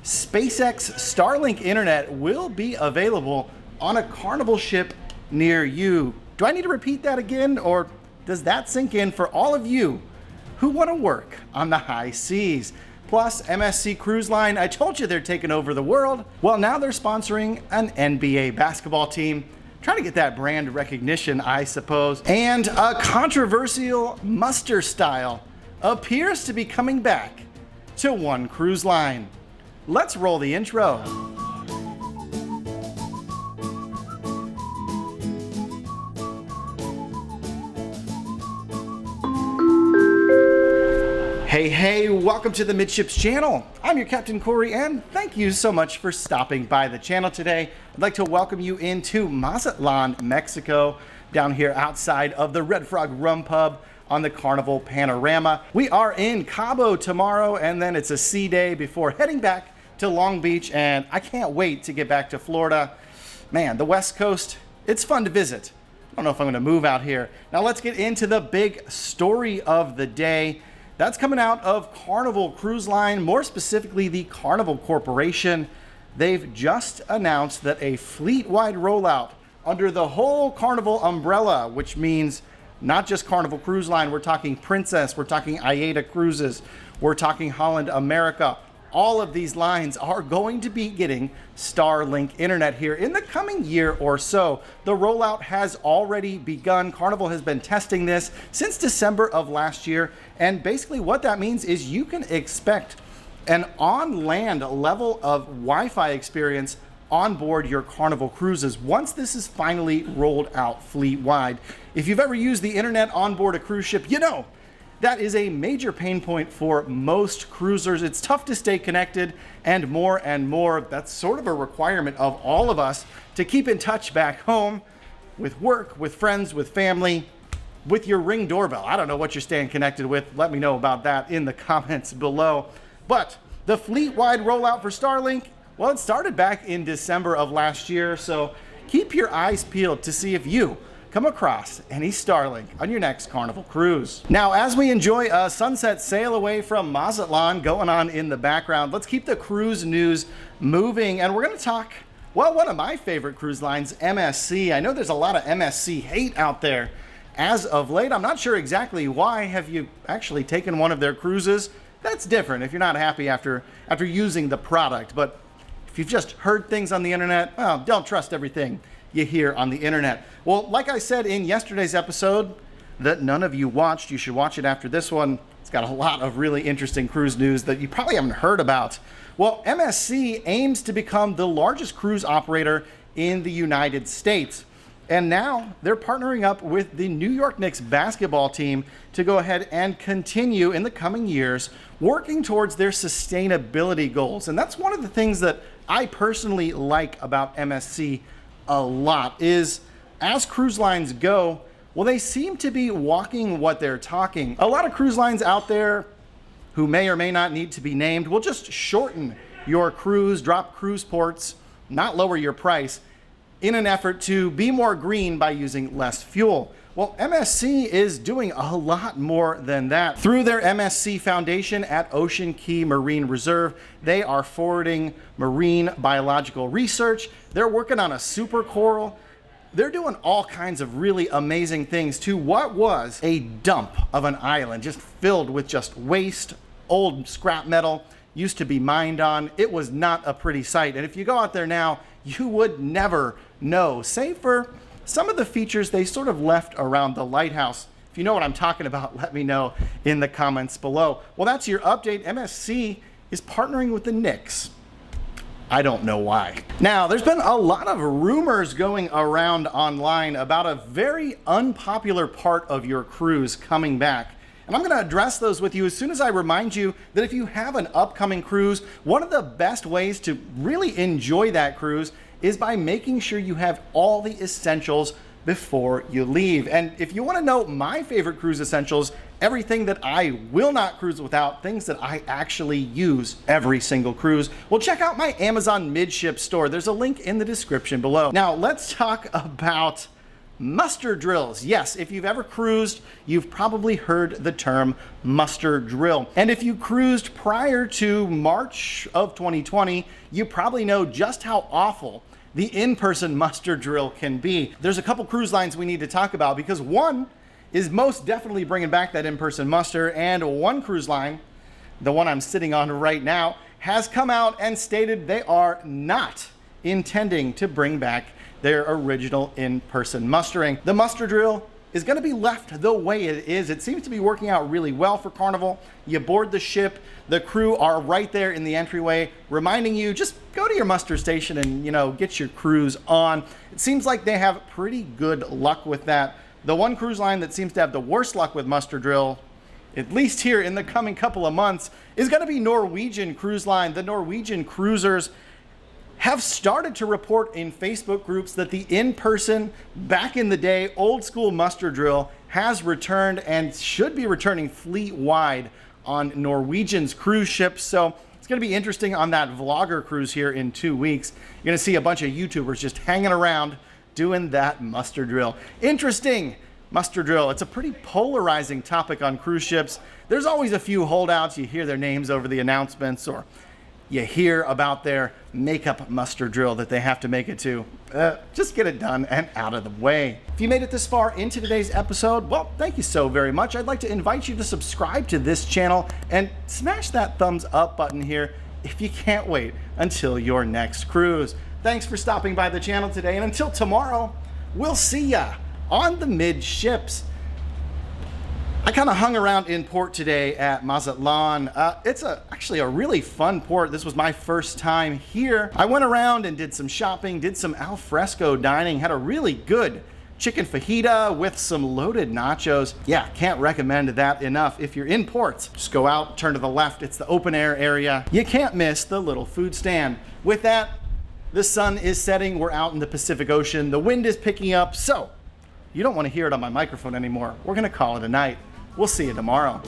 SpaceX Starlink internet will be available on a Carnival ship near you. Do I need to repeat that again, or does that sink in for all of you who want to work on the high seas? Plus, MSC Cruise Line, I told you they're taking over the world. Well, now they're sponsoring an NBA basketball team, trying to get that brand recognition, I suppose. And a controversial MUSTER style appears to be coming back to one cruise line. Let's roll the intro. Hey, welcome to the Midships channel. I'm your Captain Corey, and thank you so much for stopping by the channel today. I'd like to welcome you into Mazatlan, Mexico, down here outside of the Red Frog Rum Pub on the Carnival Panorama. We are in Cabo tomorrow, and then it's a sea day before heading back to Long Beach, and I can't wait to get back to Florida. Man, the West Coast, it's fun to visit. I don't know if I'm gonna move out here. Now let's get into the big story of the day. That's coming out of Carnival Cruise Line, more specifically the Carnival Corporation. They've just announced that a fleet-wide rollout under the whole Carnival umbrella, which means not just Carnival Cruise Line, we're talking Princess, we're talking AIDA Cruises, we're talking Holland America. All of these lines are going to be getting Starlink internet here in the coming year or so. The rollout has already begun. Carnival has been testing this since December of last year. And basically what that means is you can expect an on-land level of Wi-Fi experience on board your Carnival cruises once this is finally rolled out fleet-wide. If you've ever used the internet on board a cruise ship, you know that is a major pain point for most cruisers. It's tough to stay connected, and more, that's sort of a requirement of all of us to keep in touch back home with work, with friends, with family, with your Ring doorbell. I don't know what you're staying connected with. Let me know about that in the comments below. But the fleet-wide rollout for Starlink, well, it started back in December of last year, so keep your eyes peeled to see if you come across any Starlink on your next Carnival cruise. Now, as we enjoy a sunset sail away from Mazatlan going on in the background, let's keep the cruise news moving, and we're gonna talk, well, one of my favorite cruise lines, MSC. I know there's a lot of MSC hate out there as of late. I'm not sure exactly why. Have you actually taken one of their cruises? That's different if you're not happy after using the product, but if you've just heard things on the internet, well, don't trust everything you hear on the internet. Well, like I said in yesterday's episode that none of you watched, you should watch it after this one. It's got a lot of really interesting cruise news that you probably haven't heard about. Well, MSC aims to become the largest cruise operator in the United States. And now they're partnering up with the New York Knicks basketball team to go ahead and continue in the coming years working towards their sustainability goals. And that's one of the things that I personally like about MSC a lot is, as cruise lines go, well, they seem to be walking what they're talking. A lot of cruise lines out there who may or may not need to be named will just shorten your cruise, drop cruise ports, not lower your price in an effort to be more green by using less fuel. Well, MSC is doing a lot more than that. Through their MSC Foundation at Ocean Key Marine Reserve, they are forwarding marine biological research. They're working on a super coral. They're doing all kinds of really amazing things to what was a dump of an island, just filled with just waste, old scrap metal, used to be mined on. It was not a pretty sight. And if you go out there now, you would never know, save for some of the features they sort of left around the lighthouse. If you know what I'm talking about, let me know in the comments below. Well, that's your update. MSC is partnering with the Knicks. I don't know why. Now, there's been a lot of rumors going around online about a very unpopular part of your cruise coming back. And I'm gonna address those with you as soon as I remind you that if you have an upcoming cruise, one of the best ways to really enjoy that cruise is by making sure you have all the essentials before you leave. And if you want to know my favorite cruise essentials, everything that I will not cruise without, things that I actually use every single cruise, well, check out my Amazon Midships store. There's a link in the description below. Now, let's talk about muster drills. Yes, if you've ever cruised, you've probably heard the term muster drill. And if you cruised prior to March of 2020, you probably know just how awful the in-person muster drill can be. There's a couple cruise lines we need to talk about because one is most definitely bringing back that in-person muster, and one cruise line, the one I'm sitting on right now, has come out and stated they are not intending to bring back their original in-person mustering. The muster drill is going to be left the way it is. It seems to be working out really well for Carnival. You board the ship, the crew are right there in the entryway, reminding you just go to your muster station and, you know, get your cruise on. It seems like they have pretty good luck with that. The one cruise line that seems to have the worst luck with muster drill, at least here in the coming couple of months, is going to be Norwegian Cruise Line. The Norwegian cruisers have started to report in Facebook groups that the in-person, back in the day, old school muster drill has returned and should be returning fleet-wide on Norwegian's cruise ships. So it's going to be interesting on that vlogger cruise here in 2 weeks. You're going to see a bunch of YouTubers just hanging around doing that muster drill. Interesting muster drill. It's a pretty polarizing topic on cruise ships. There's always a few holdouts. You hear their names over the announcements, or you hear about their makeup muster drill that they have to make it to. Just get it done and out of the way. If you made it this far into today's episode, well, thank you so very much. I'd like to invite you to subscribe to this channel and smash that thumbs up button here if you can't wait until your next cruise. Thanks for stopping by the channel today, and until tomorrow, we'll see ya on the Midships. I kind of hung around in port today at Mazatlan. It's actually a really fun port. This was my first time here. I went around and did some shopping, did some al fresco dining, had a really good chicken fajita with some loaded nachos. Yeah, can't recommend that enough. If you're in ports, just go out, turn to the left. It's the open air area. You can't miss the little food stand. With that, the sun is setting. We're out in the Pacific Ocean. The wind is picking up, so you don't want to hear it on my microphone anymore. We're gonna call it a night. We'll see you tomorrow.